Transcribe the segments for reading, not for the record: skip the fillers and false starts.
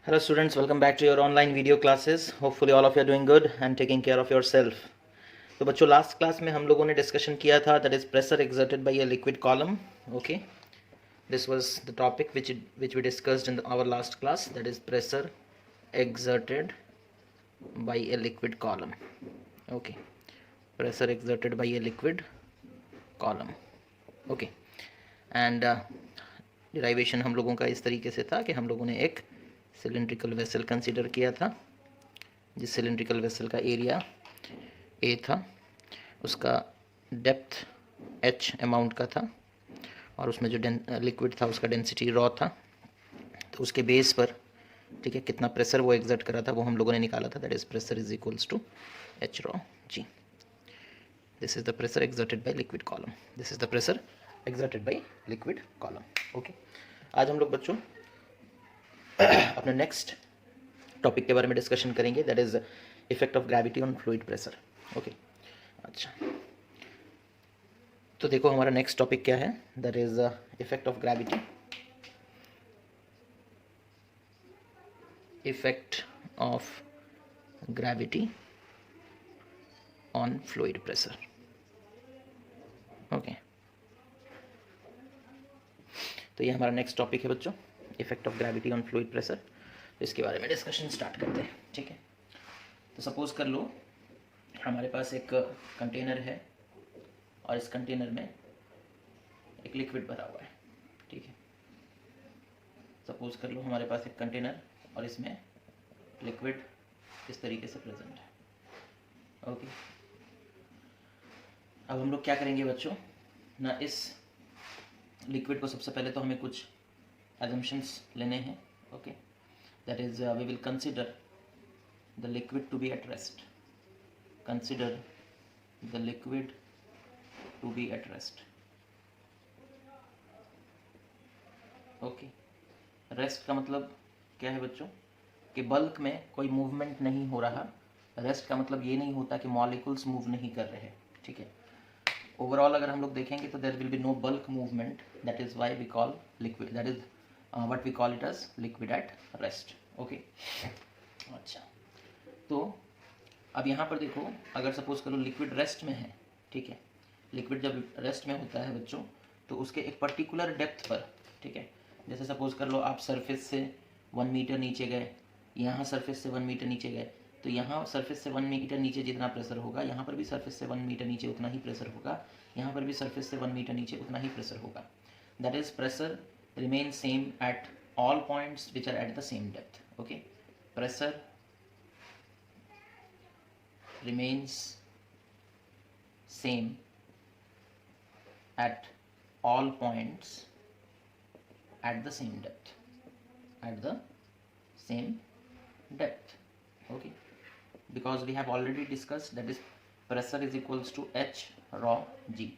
Hello students, welcome back to your online video classes. Hopefully all of you are doing good and taking care of yourself. तो बच्चों last class में हम लोगों ने discussion किया था that is pressure exerted by a liquid column. Okay, this was the topic which we discussed in our last class, that is pressure exerted by a liquid column. Okay, pressure exerted by a liquid column. Okay, and derivation हम लोगों का इस तरीके से था कि हम लोगों ने एक सिलेंड्रिकल वेसल कंसीडर किया था, जिस सिलेंड्रिकल वेसल का एरिया ए था, उसका डेप्थ एच अमाउंट का था और उसमें जो लिक्विड था उसका डेंसिटी रॉ था. तो उसके बेस पर ठीक है कितना प्रेशर वो एग्जर्ट करा था वो हम लोगों ने निकाला था. That is pressure is equals to H rho G. This is the pressure exerted by liquid column. This is the pressure exerted by liquid column. Okay, आज हम लोग बच्चों अपने नेक्स्ट टॉपिक के बारे में डिस्कशन करेंगे, that is effect of gravity on fluid pressure. Okay, अच्छा तो देखो हमारा नेक्स्ट टॉपिक क्या है, that is effect of gravity. Effect of gravity on fluid pressure. Okay, तो ये हमारा नेक्स्ट टॉपिक है बच्चों, effect of gravity on fluid pressure. तो इसके बारे में डिस्कशन स्टार्ट करते हैं. ठीक है, तो सपोज कर लो हमारे पास एक कंटेनर है और इस कंटेनर में एक लिक्विड भरा हुआ है. ठीक है, सपोज कर लो हमारे पास एक कंटेनर और इसमें लिक्विड इस तरीके से प्रेजेंट है. ओके, अब हम लोग क्या करेंगे बच्चों ना, इस लिक्विड को सबसे पहले तो हमें कुछ assumptions लेने हैं. Okay, that is we will consider the liquid to be at rest. Consider the liquid to be at rest. Okay, rest का मतलब क्या है बच्चों कि बल्क में कोई मूवमेंट नहीं हो रहा. रेस्ट का मतलब ये नहीं होता कि मॉलिक्यूल्स मूव नहीं कर रहे. ठीक है, ओवरऑल अगर हम लोग देखेंगे तो there will be no bulk movement. That is why we call liquid, that is what we call it as liquid at rest. Okay, अच्छा तो अब यहाँ पर देखो, अगर सपोज करो लिक्विड रेस्ट में है. ठीक है, लिक्विड जब रेस्ट में होता है बच्चों तो उसके एक पर्टिकुलर डेप्थ पर, ठीक है, जैसे सपोज कर लो आप सरफेस से 1 मीटर नीचे गए, यहाँ सरफेस से 1 मीटर नीचे गए, तो यहाँ सरफेस से 1 मीटर नीचे जितना प्रेशर होगा यहाँ पर भी सरफेस से 1 मीटर नीचे उतना ही प्रेशर होगा, यहाँ पर भी सरफेस से 1 मीटर नीचे उतना ही प्रेशर होगा. That is pressure remains same at all points which are at the same depth. Okay, pressure remains same at all points at the same depth, at the same depth. Okay, because we have already discussed that is pressure is equals to H rho g.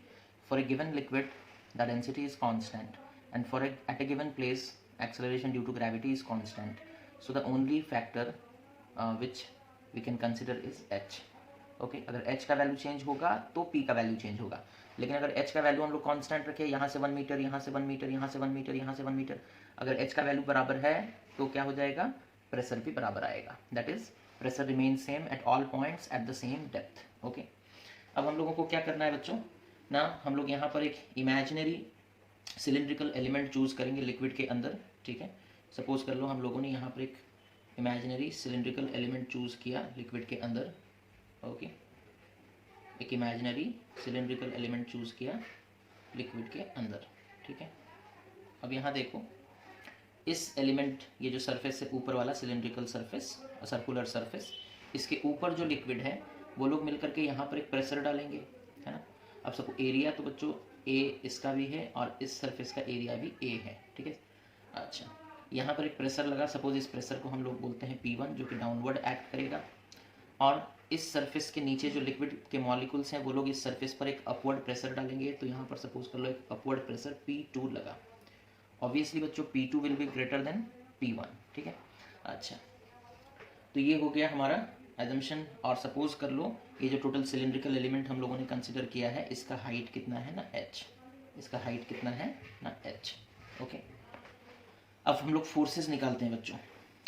For a given liquid the density is constant and for at a given place acceleration due to gravity is constant. So the only factor which we can consider is h. Okay, अगर h का value change होगा तो p का value change होगा, लेकिन अगर h का value हम लोग कांस्टेंट रखें, यहाँ से 1 मीटर, यहाँ से 1 मीटर, यहाँ से 1 मीटर, यहाँ से 1 मीटर, अगर h का वैल्यू बराबर है तो क्या हो जाएगा, प्रेशर भी बराबर आएगा. That is pressure remain same at all points at the same depth. Okay, अब हम लोगों को क्या करना है बच्चों ना, हम लोग यहाँ पर एक इमेजिनरी सिलिंड्रिकल एलिमेंट चूज करेंगे लिक्विड के अंदर. ठीक है, सपोज कर लो हम लोगों ने यहाँ पर एक इमेजिनरी सिलिंड्रिकल एलिमेंट चूज किया लिक्विड के अंदर. ओके, एक इमेजिनरी सिलिंड्रिकल एलिमेंट चूज किया लिक्विड के अंदर. ठीक है, अब यहाँ देखो इस एलिमेंट, ये जो सरफेस है ऊपर वाला सिलिंड्रिकल सरफेस, सर्कुलर सरफेस, इसके ऊपर जो लिक्विड है वो लोग मिलकर के यहाँ पर एक प्रेशर डालेंगे, है ना. अब सबको एरिया तो बच्चों ए इसका भी है और इस सरफेस का एरिया भी ए है. ठीक है, अच्छा यहाँ पर एक प्रेशर लगा, सपोज इस प्रेशर को हम लोग बोलते हैं P1 जो कि डाउनवर्ड एक्ट करेगा, और इस सरफेस के नीचे जो लिक्विड के मॉलिक्यूल्स हैं वो लोग इस सरफेस पर एक अपवर्ड प्रेशर डालेंगे. तो यहाँ पर सपोज कर लो एक अपवर्ड प्रेशर P2 लगा. ऑब्वियसली बच्चों P2 will be greater than P1. ठीक है, अच्छा तो ये हो गया हमारा एजम्पशन. और सपोज कर लो ये जो टोटल सिलिंड्रिकल एलिमेंट हम लोगों ने कंसिडर किया है इसका हाइट कितना है ना h, इसका हाइट कितना है ना h. ओके, अब हम लोग फोर्सेस निकालते हैं बच्चों.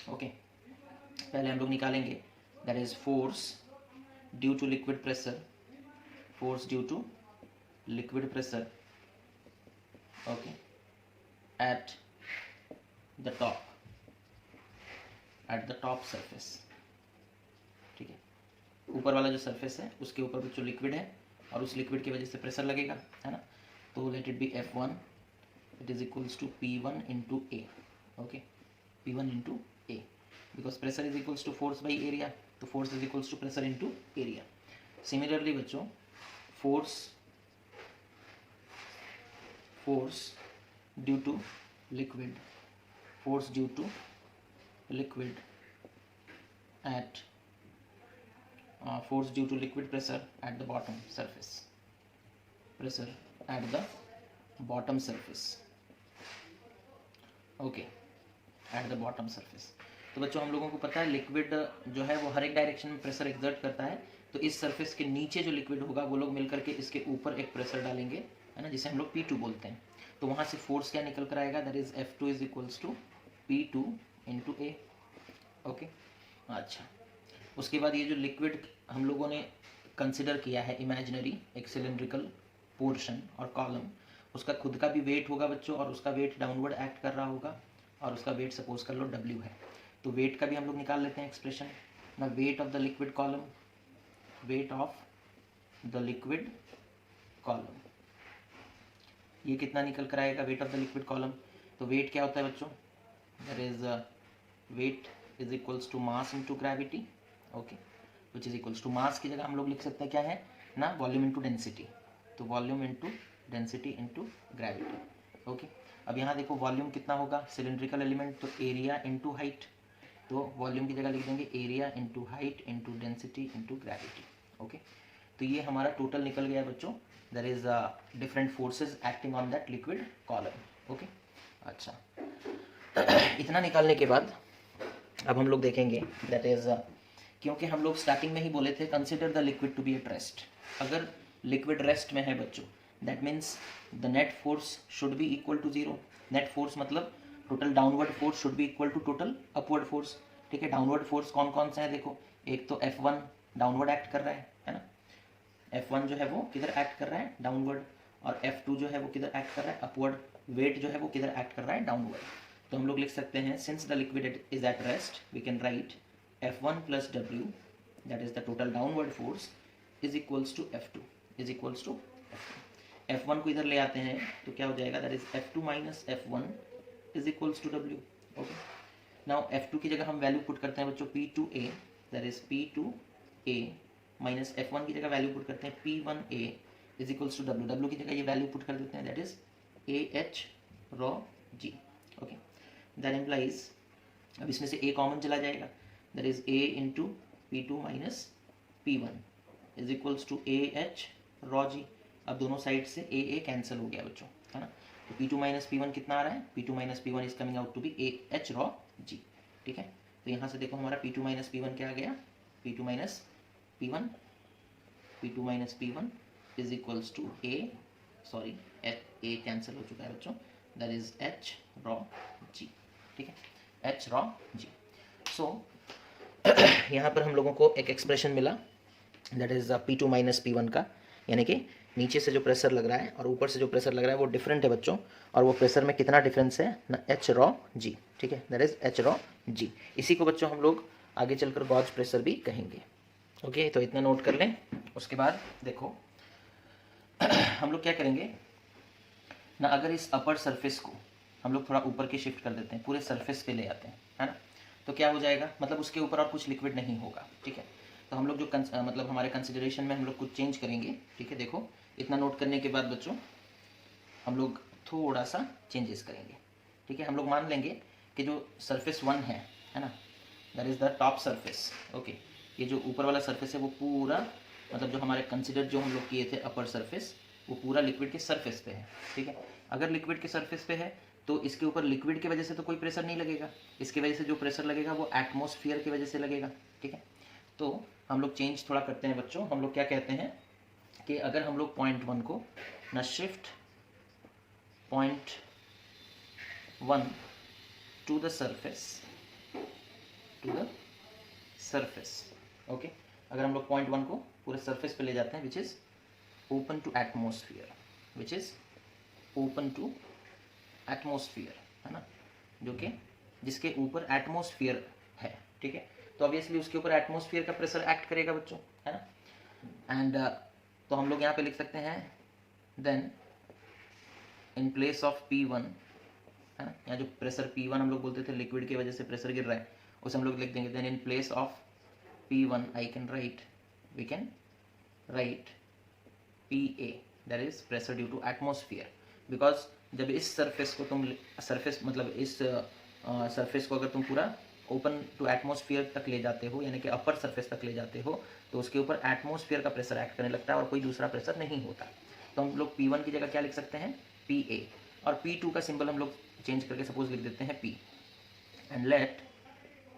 ओके, पहले हम लोग निकालेंगे that is force due to liquid pressure, force due to liquid pressure, okay, at the top, at the top surface, ठीक है, ऊपर वाला जो सरफेस है उसके ऊपर जो लिक्विड है और उस लिक्विड की वजह से प्रेशर लगेगा, है ना। तो let it be F1, it is equals to P1 into A, okay, P1 into A, because pressure is equals to force by area, तो force is equals to pressure into area. Similarly बच्चों, force due to liquid, force due to liquid at force due to liquid pressure at the bottom surface, pressure at the bottom surface, okay, at the bottom surface। तो बच्चों हम लोगों को पता है liquid जो है वो हर एक डायरेक्शन में प्रेशर एक्सर्ट करता है, तो इस सरफेस के नीचे जो लिक्विड होगा वो लोग मिलकर के इसके ऊपर एक प्रेशर डालेंगे, है ना, जिसे हम लोग P2 बोलते हैं। तो वहाँ से फोर्स क्या निकल कर आएगा, that is F2 is equals to P2 into A, okay. अच्छा, उसके बाद ये जो लिक्विड हम लोगों ने कंसिडर किया है इमेजिनरी एक सिलेंड्रिकल पोर्शन और कॉलम, उसका खुद का भी वेट होगा बच्चों, और उसका वेट डाउनवर्ड एक्ट कर रहा होगा, और उसका वेट सपोज कर लो W है, तो वेट का भी हम लोग निकाल लेते हैं एक्सप्रेशन ना, weight of the liquid column, weight of the liquid column, ये कितना निकल कर आएगा weight of the liquid column. तो वेट क्या होता है बच्चों, that is weight is equals to mass into gravity, okay, which is equals to mass की जगह हम लोग लिख सकते हैं क्या है ना, वॉल्यूम इंटू डेंसिटी, तो volume into density into gravity, okay. अब यहाँ देखो वॉल्यूम कितना होगा, सिलेंड्रिकल एलिमेंट, तो एरिया इंटू हाइट, तो वॉल्यूम की जगह लिख देंगे area into height into density into gravity, okay. तो ये हमारा टोटल निकल गया बच्चों, there is different forces acting on that liquid column, okay. अच्छा, इतना निकालने के बाद अब हम लोग देखेंगे दैट इज क्योंकि हम लोग स्टार्टिंग में ही बोले थे consider the liquid to be at rest, अगर लिक्विड रेस्ट में है बच्चों that means the net force should be equal to zero. Net force मतलब total downward force should be equal to total upward force, ठीक है। Downward force कौन कौन से हैं देखो, एक तो F1 डाउनवर्ड एक्ट कर रहा है ना, F1 जो है वो किधर एक्ट कर रहा है डाउनवर्ड, और F2 जो है वो किधर एक्ट कर रहा है अपवर्ड, वेट जो है वो किधर एक्ट कर रहा है डाउनवर्ड। तो हम लोग लिख सकते हैं since the liquid is at rest we can write F1 plus W that is the total downward force is equals to F2 is equals to F2। F1 को इधर ले आते हैं तो क्या हो जाएगा, that is F2 minus F1 is equals to W, okay. Now F2 की जगह हम वैल्यू पुट करते हैं बच्चों P2A, that is P2A minus F1 की जगह वैल्यू पुट करते हैं P1A is equals to W, W की जगह ये वैल्यू पुट कर देते हैं that is AH rho G, okay. That implies, अब इसमें से A कॉमन चला जाएगा, that is A into P2 minus P1 is equals to AH rho G। अब दोनों साइड से A कैंसिल हो गया बच्चों, है ना। तो P2 माइनस P1 कितना आ रहा है, P2 minus P1 is coming out to be AH rho G, ठीक है। तो यहाँ से देखो हमारा P2 माइनस P1 क्या आ गया, P2 minus P1, P2 minus P1 is equals to A cancel हो चुका है बच्चों, that is H rho G, ठीक है, H rho G। सो यहाँ पर हम लोगों को एक एक्सप्रेशन मिला that is P2 minus P1 का, यानी कि नीचे से जो प्रेशर लग रहा है और ऊपर से जो प्रेशर लग रहा है वो डिफरेंट है बच्चों, और वो प्रेशर में कितना डिफरेंस है ना, H rho G, ठीक है, that is H rho G। इसी को बच्चों हम लोग आगे चलकर गॉज प्रेशर भी कहेंगे, ओके। तो इतना नोट कर लें। उसके बाद देखो हम लोग क्या करेंगे ना, अगर इस अपर सरफेस को हम लोग थोड़ा ऊपर के शिफ्ट कर देते हैं, पूरे सरफेस पे ले आते हैं, है ना, तो क्या हो जाएगा, मतलब उसके ऊपर और कुछ लिक्विड नहीं होगा, ठीक है। तो हम लोग जो मतलब हमारे कंसिडरेशन में हम लोग कुछ चेंज करेंगे, ठीक है। देखो इतना नोट करने के बाद बच्चों हम लोग थोड़ा सा चेंजेस करेंगे, ठीक है। हम लोग मान लेंगे कि जो सरफेस 1 है ना, that is the top surface, okay. ये जो ऊपर वाला सरफेस है वो पूरा मतलब जो हमारे कंसिडर जो हम लोग किए थे अपर सरफेस वो पूरा लिक्विड के सरफेस पे है, ठीक है। अगर लिक्विड के सरफेस पे है तो इसके ऊपर लिक्विड की वजह से तो कोई प्रेशर नहीं लगेगा, इसकी वजह से जो प्रेशर लगेगा वो एटमॉस्फेयर की वजह से लगेगा, ठीक है। तो हम लोग चेंज थोड़ा करते हैं बच्चों, हम लोग क्या कहते हैं कि अगर हम लोग पॉइंट 1 को ना shift point 1 to the surface to the surface. Okay, अगर हम लोग पॉइंट 1 को पूरे सरफेस पे ले जाते हैं, which is open to atmosphere, which is open to atmosphere, है ना, जो कि जिसके ऊपर एटमोसफियर है, ठीक है। तो ऑब्वियसली उसके ऊपर एटमोसफियर का प्रेशर एक्ट करेगा बच्चों, है ना। एंड तो हम लोग यहाँ पे लिख सकते हैं then in place of P1, है ना, यहाँ जो प्रेशर P1 हम लोग बोलते थे लिक्विड की वजह से प्रेशर गिर रहा है, उसे हम लोग लिख देंगे then in place of P1 we can write PA, that is pressure due to atmosphere. Because जब इस सरफेस को तुम सरफेस मतलब इस सरफेस को अगर तुम पूरा ओपन टू एटमोसफियर तक ले जाते हो, यानी कि अपर सरफेस तक ले जाते हो, तो उसके ऊपर एटमोसफियर का प्रेशर एक्ट करने लगता है और कोई दूसरा प्रेशर नहीं होता। तो हम लोग P1 की जगह क्या लिख सकते हैं, PA, और P2 का सिंबल हम लोग चेंज करके सपोज लिख देते हैं P, and let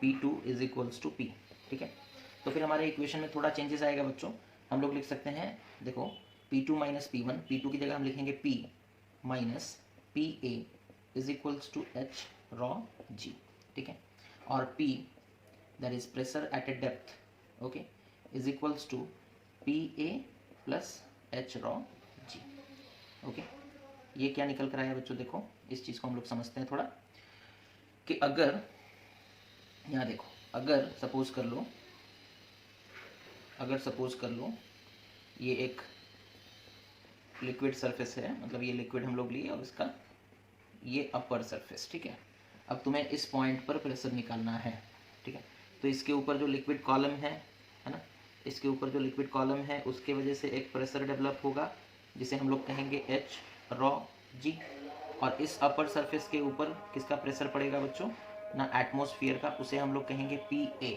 P2 is equals to P, ठीक है। तो फिर हमारे इक्वेशन में थोड़ा चेंजेस आएगा बच्चों, हम लोग लिख सकते हैं, देखो P2 माइनस P1, P2 की जगह हम लिखेंगे P minus PA is equals to H rho G, ठीक है, और P that is pressure at a depth, okay, is equals to PA plus H rho G, okay. ये क्या निकल कर आया बच्चों, देखो इस चीज़ को हम लोग समझते हैं थोड़ा, कि अगर यहाँ देखो, अगर सपोज कर लो ये एक लिक्विड सरफेस है, मतलब ये लिक्विड हम लोग लिए और इसका ये अपर सरफेस, ठीक है। अब तुम्हें इस पॉइंट पर प्रेशर निकालना है, ठीक है। तो इसके ऊपर जो लिक्विड कॉलम है ना, इसके ऊपर जो लिक्विड कॉलम है उसके वजह से एक प्रेशर डेवलप होगा जिसे हम लोग कहेंगे H रॉ G, और इस अपर सरफेस के ऊपर किसका प्रेशर पड़ेगा बच्चों ना, एटमॉस्फेयर का, उसे हम लोग कहेंगे PA।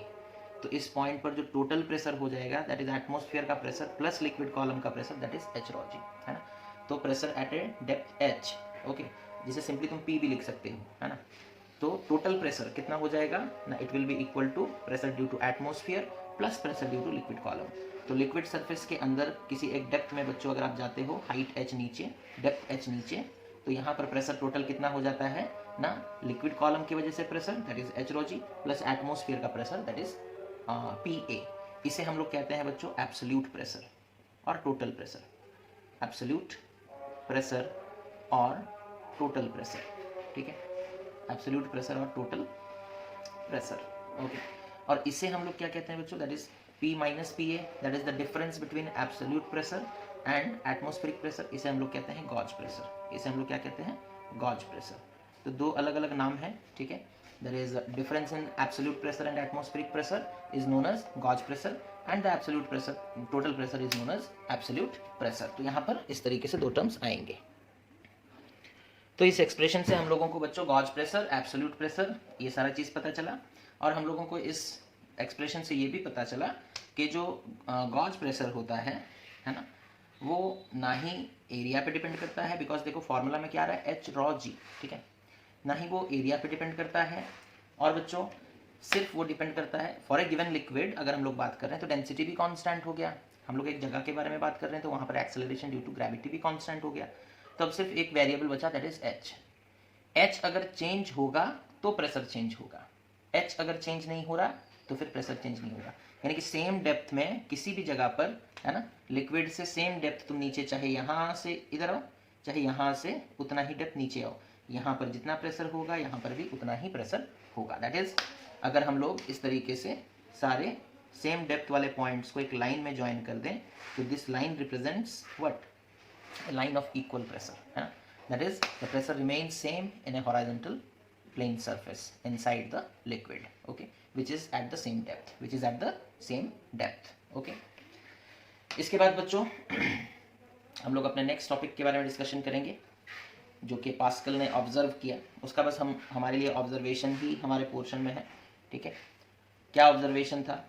तो इस पॉइंट पर जो टोटल प्रेशर हो जाएगा दैट इज एटमॉस्फेयर का प्रेशर प्लस लिक्विड कॉलम का pressure, that is H rho G, है ना। तो pressure at a depth H, okay, जिसे सिंपली तुम P भी लिख सकते हो, है ना। तो टोटल प्रेशर कितना हो जाएगा ना, it will be equal to pressure due to atmosphere plus pressure due to liquid column. तो लिक्विड सरफेस के अंदर किसी एक डेप्थ में बच्चों अगर आप जाते हो, हाइट H नीचे, डेप्थ H नीचे, तो यहाँ पर प्रेशर टोटल कितना हो जाता है ना, लिक्विड कॉलम की वजह से pressure that is H rho G plus atmosphere का प्रेशर दैट इज PA। इसे हम लोग कहते हैं बच्चों एब्सोल्यूट प्रेशर और टोटल प्रेशर, एब्सोल्यूट प्रेशर और टोटल प्रेशर, ठीक है, एब्सोल्यूट प्रेशर और टोटल प्रेशर, ओके। और इसे हम लोग क्या कहते हैं बच्चों, that is P minus PA, that is the difference between absolute pressure and atmospheric pressure, इसे हम लोग कहते हैं गॉज प्रेशर, इसे हम लोग क्या कहते हैं गॉज प्रेशर। तो दो अलग अलग नाम हैं, ठीक है। There is difference in absolute pressure and atmospheric pressure is known as gauge pressure, and the absolute pressure total pressure is known as absolute pressure. तो यहाँ पर इस तरीके से दो टर्म्स आएंगे। तो इस एक्सप्रेशन से हम लोगों को बच्चों गॉज प्रेशर, एब्सोल्यूट प्रेशर, ये सारा चीज़ पता चला, और हम लोगों को इस एक्सप्रेशन से ये भी पता चला कि जो गॉज प्रेशर होता है ना, वो ना ही एरिया पे डिपेंड करता है, बिकॉज देखो फॉर्मूला में क्या आ रहा है H रॉ G, ठीक है, ना ही वो एरिया पे डिपेंड करता है, और बच्चों सिर्फ वो डिपेंड करता है फॉर ए गिवन लिक्विड। अगर हम लोग बात कर रहे हैं तो डेंसिटी भी कांस्टेंट हो गया, हम लोग एक जगह के बारे में बात कर रहे हैं तो वहाँ पर एक्सेलरेशन ड्यू टू ग्रेविटी भी कांस्टेंट हो गया। तो अब सिर्फ एक वेरिएबल बचा दैट इज H अगर चेंज होगा तो प्रेशर चेंज होगा, H अगर चेंज नहीं हो रहा तो फिर प्रेशर चेंज नहीं होगा। यानी कि सेम डेप्थ में किसी भी जगह पर, है ना, लिक्विड से सेम डेप्थ तुम नीचे, चाहे यहाँ से इधर आओ, चाहे यहाँ से उतना ही डेप्थ नीचे आओ, यहाँ पर जितना प्रेशर होगा यहाँ पर भी उतना ही प्रेशर होगा। दैट इज अगर हम लोग इस तरीके से सारे सेम डेप्थ वाले पॉइंट्स को एक लाइन में ज्वाइन कर दें तो this line represents what, a line of equal pressure, है ना, that is the pressure remains same in a horizontal plane surface inside the liquid, okay, which is at the same depth, okay। इसके बाद बच्चों हम लोग अपने next topic के बारे में डिस्कशन करेंगे जो कि पास्कल ने ऑब्जर्व किया, उसका बस हमारे लिए ऑब्जर्वेशन ही हमारे पोर्शन में है, ठीक है। क्या ऑब्जर्वेशन था,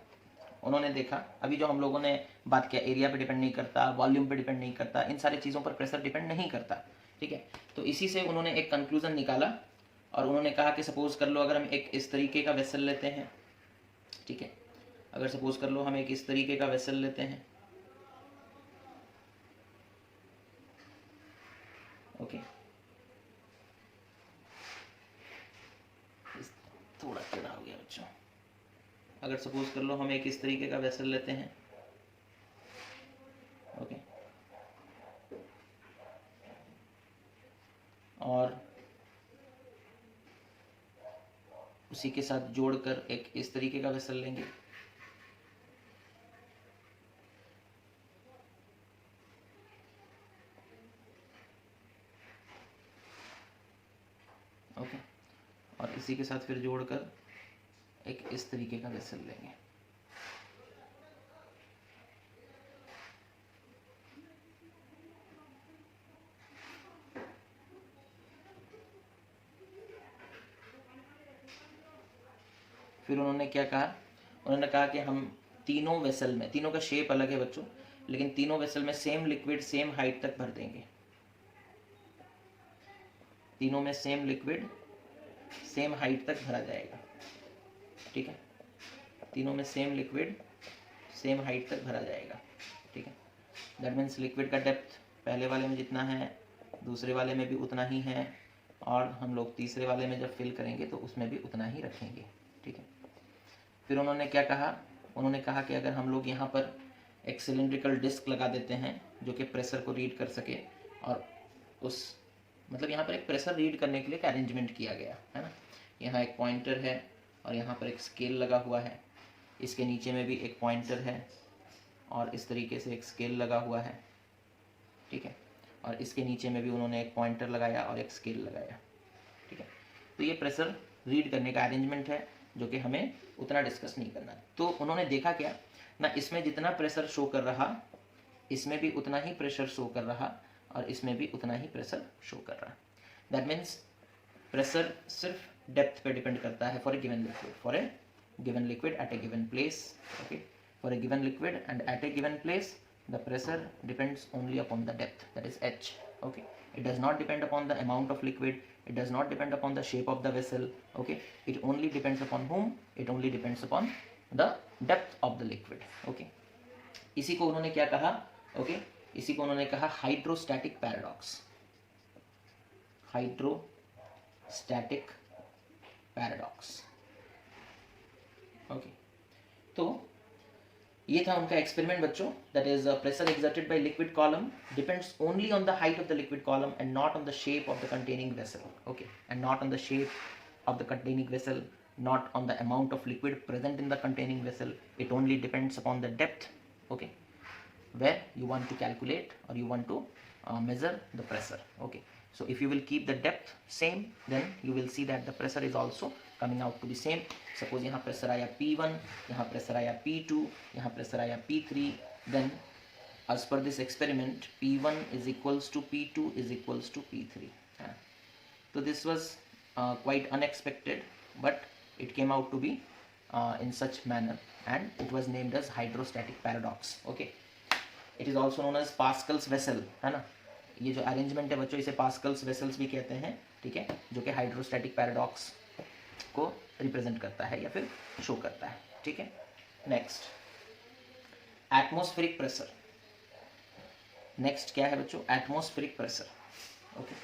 उन्होंने देखा, अभी जो हम लोगों ने बात किया एरिया पे डिपेंड नहीं करता, वॉल्यूम पे डिपेंड नहीं करता, इन सारी चीज़ों पर प्रेशर डिपेंड नहीं करता, ठीक है। तो इसी से उन्होंने एक कंक्लूजन निकाला और उन्होंने कहा कि सपोज कर लो अगर हम एक इस तरीके का वेसल लेते हैं, ठीक है, अगर सपोज कर लो हम एक इस तरीके का वेसल लेते हैं, ओके, थोड़ा टेढ़ा हो गया बच्चों, अगर सपोज कर लो हम एक इस तरीके का वेसल लेते हैं, ओके, और उसी के साथ जोड़कर एक इस तरीके का वेसल लेंगे, ओके, और इसी के साथ फिर जोड़कर एक इस तरीके का वेसल लेंगे। फिर उन्होंने क्या कहा, उन्होंने कहा कि हम तीनों वेसल में, तीनों का शेप अलग है बच्चों, लेकिन तीनों वेसल में सेम लिक्विड सेम हाइट तक भर देंगे। तीनों में सेम लिक्विड सेम हाइट तक भरा जाएगा, ठीक है, तीनों में सेम लिक्विड सेम हाइट तक भरा जाएगा, ठीक है। दैट मीन्स लिक्विड का डेप्थ पहले वाले में जितना है दूसरे वाले में भी उतना ही है, और हम लोग तीसरे वाले में जब फिल करेंगे तो उसमें भी उतना ही रखेंगे, ठीक है। फिर उन्होंने क्या कहा, उन्होंने कहा कि अगर हम लोग यहाँ पर एक सिलिंड्रिकल डिस्क लगा देते हैं जो कि प्रेशर को रीड कर सके, और उस मतलब यहाँ पर एक प्रेशर रीड करने के लिए एक अरेंजमेंट किया गया है ना, यहाँ एक पॉइंटर है और यहाँ पर एक स्केल लगा हुआ है, इसके नीचे में भी एक पॉइंटर है और इस तरीके से एक स्केल लगा हुआ है, ठीक है, और इसके नीचे में भी उन्होंने एक पॉइंटर लगाया और एक स्केल लगाया, ठीक है। तो ये प्रेशर रीड करने का अरेंजमेंट है जो कि हमें उतना डिस्कस नहीं करना। तो उन्होंने देखा क्या ना, इसमें जितना प्रेशर शो कर रहा इसमें भी उतना ही प्रेशर शो कर रहा और इसमें भी उतना ही प्रेशर शो कर रहा। दैट मीन्स प्रेशर सिर्फ डेप्थ पे डिपेंड करता है for a given liquid, for a given liquid at a given place, okay, for a given liquid and at a given place the pressure depends only upon the depth, that is h, okay. It does not depend upon the amount of liquid, it does not depend upon the shape of the vessel, okay. It only depends upon whom, it only depends upon the depth of the liquid, okay. इसी को उन्होंने क्या कहा, okay, इसी को उन्होंने कहा hydrostatic paradox, hydrostatic paradox, okay. तो ये था उनका एक्सपेरिमेंट बच्चों, that is pressure exerted by liquid column depends only on the height of the liquid column and not on the shape of the containing vessel, okay, and not on the shape of the containing vessel, not on the amount of liquid present in the containing vessel, it only depends upon the depth, okay, where you want to calculate or you want to measure the pressure, okay. So if you will keep the depth same, then you will see that the pressure is also coming out to be same. Suppose यहाँ pressure आया P1, यहाँ pressure आया P2, यहाँ pressure आया P3, then as per this experiment P1 is equals to P2 is equals to P3. So this was quite unexpected, but it came out to be in such manner and it was named as hydrostatic paradox, okay. It is also known as Pascal's vessel, है ना, ये जो arrangement है बच्चों इसे Pascal's vessels भी कहते हैं, ठीक है, जो कि हाइड्रोस्टैटिक पैराडॉक्स को रिप्रेजेंट करता है या फिर शो करता है, ठीक है। नेक्स्ट एटमॉस्फेरिक प्रेशर, नेक्स्ट क्या है बच्चों, atmospheric pressure, okay.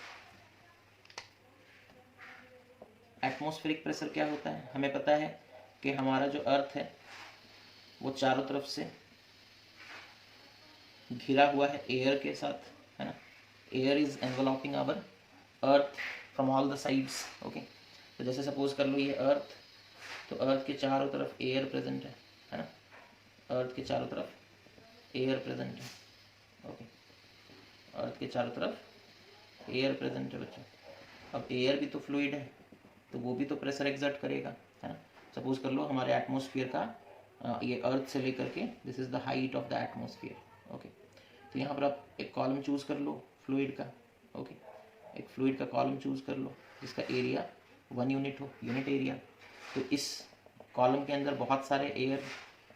Atmospheric pressure क्या होता है, हमें पता है कि हमारा जो अर्थ है वो चारों तरफ से घिरा हुआ है एयर के साथ, है ना, air is enveloping our earth from all the sides, okay. तो जैसे सपोज कर लो ये अर्थ, तो अर्थ के चारों तरफ एयर प्रेजेंट है ना, अर्थ के चारों तरफ एयर प्रेजेंट है, ओके, अर्थ के चारों तरफ एयर प्रेजेंट है बच्चों। अब एयर भी तो फ्लूइड है तो वो भी तो प्रेशर एक्सर्ट करेगा, है ना। सपोज कर लो हमारे एटमॉस्फेयर का ये अर्थ से लेकर के this is the height of the atmosphere, okay. तो यहाँ पर आप एक कॉलम चूज कर लो फ्लूइड का, ओके, एक फ्लूइड का कॉलम चूज कर लो जिसका एरिया 1 यूनिट हो, यूनिट एरिया। तो इस कॉलम के अंदर बहुत सारे एयर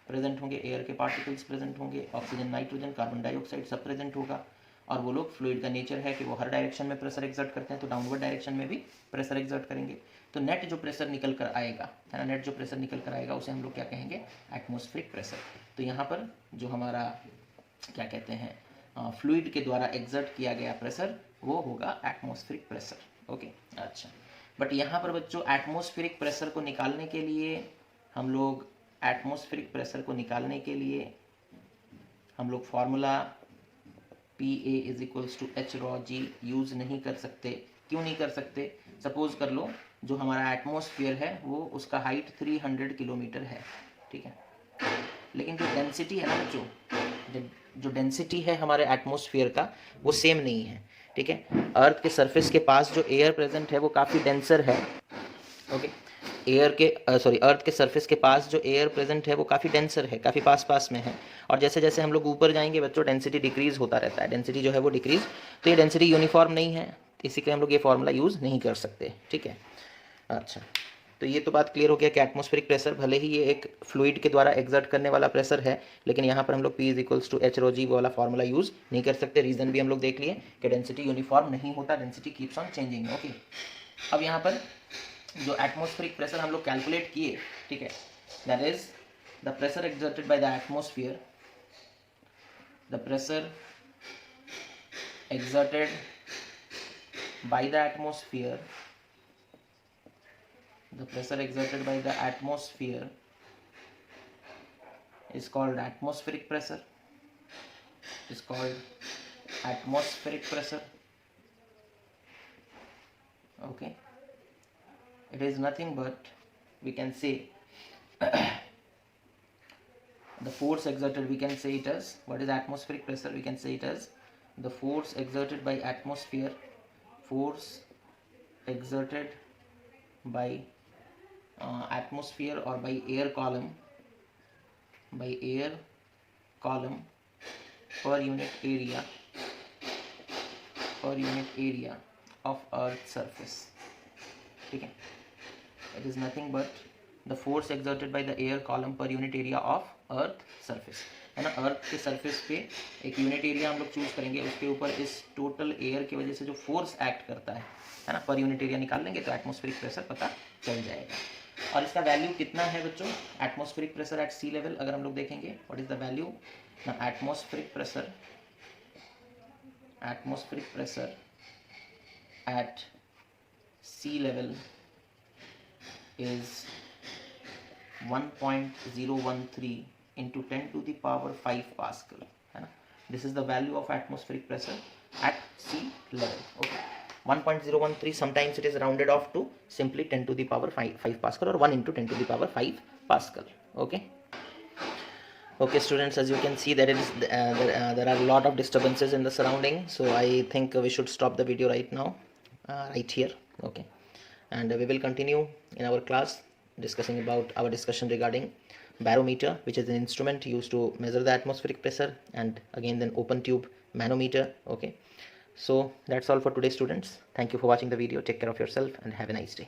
प्रेजेंट होंगे, एयर के पार्टिकल्स प्रेजेंट होंगे, ऑक्सीजन, नाइट्रोजन, कार्बन डाइऑक्साइड सब प्रेजेंट होगा, और वो लोग फ्लूइड का नेचर है कि वो हर डायरेक्शन में प्रेशर एक्सर्ट करते हैं, तो डाउनवर्ड डायरेक्शन में भी प्रेशर एक्सर्ट करेंगे। तो नेट जो प्रेशर निकल कर आएगा, है ना, नेट जो प्रेशर निकल कर आएगा उसे हम लोग क्या कहेंगे, एटमॉस्फेरिक प्रेशर। तो यहाँ पर जो हमारा क्या कहते हैं फ्लूइड के द्वारा एक्सर्ट किया गया प्रेशर वो होगा एटमॉस्फेरिक प्रेशर, ओके। अच्छा, बट यहाँ पर बच्चों एटमॉस्फेरिक प्रेशर को निकालने के लिए हम लोग एटमॉस्फेरिक प्रेशर को निकालने के लिए हम लोग formula PA is equals to H rho G use नहीं कर सकते। क्यों नहीं कर सकते? सपोज कर लो जो हमारा एटमॉस्फेयर है वो उसका हाइट 300 किलोमीटर है, ठीक है, लेकिन जो डेंसिटी है ना बच्चों, जो डेंसिटी है हमारे एटमॉस्फेयर का वो सेम नहीं है, ठीक है। अर्थ के सरफेस के पास जो एयर प्रेजेंट है वो काफ़ी डेंसर है, ओके। अर्थ के सरफेस के पास जो एयर प्रेजेंट है वो काफ़ी डेंसर है, काफ़ी पास में है, और जैसे जैसे हम लोग ऊपर जाएंगे बच्चों डेंसिटी डिक्रीज होता रहता है, डेंसिटी जो है वो डिक्रीज, तो ये डेंसिटी यूनिफॉर्म नहीं है, इसी के हम लोग ये फॉर्मूला यूज़ नहीं कर सकते, ठीक है। अच्छा, तो ये तो बात क्लियर हो गया कि एटमॉस्फेरिक प्रेशर भले ही ये एक फ्लूइड के द्वारा एग्जर्ट करने वाला प्रेशर है, लेकिन यहाँ पर हम लोग P is equals to h rho g वाला फॉर्मूला यूज़ नहीं कर सकते। रीज़न भी हम लोग देख लिए कि डेंसिटी यूनिफॉर्म नहीं होता, density keeps on changing, okay. अब यहाँ पर जो एटमॉस्फेरिक प्रेशर हम लोग कैलकुलेट किए, ठीक है, that is the pressure exerted by the atmosphere, the pressure exerted by the atmosphere, the pressure exerted by the atmosphere is called atmospheric pressure, is called atmospheric pressure, okay. It is nothing but we can say the force exerted, we can say it as, what is atmospheric pressure? We can say it as the force exerted by atmosphere, force exerted by atmosphere or by air column per unit area of earth surface, ठीक है। it is nothing but the force exerted by the air column per unit area of earth surface, है ना। अर्थ के surface पे एक unit area हम लोग choose करेंगे, उसके ऊपर इस टोटल एयर की वजह से जो फोर्स एक्ट करता है ना, पर यूनिट एरिया निकाल लेंगे तो एटमॉस्फेरिक प्रेशर पता चल जाएगा। और इसका वैल्यू कितना है बच्चों? Atmospheric pressure at sea level अगर हम लोग देखेंगे, व्हाट इज द वैल्यू ना, atmospheric pressure at sea level is 1.013 into 10 to the power 5 Pascal, है ना। This is the value of atmospheric pressure at sea level, okay. 1.013, sometimes it is rounded off to simply 10 to the power 5 Pascal or 1 into 10 to the power 5 Pascal, okay. Okay students, as you can see there is there are a lot of disturbances in the surrounding, so I think we should stop the video right now, right here, okay. And we will continue in our class discussing about our discussion regarding barometer, which is an instrument used to measure the atmospheric pressure, and again then open tube manometer, okay. So that's all for today students. Thank you for watching the video. Take care of yourself and have a nice day.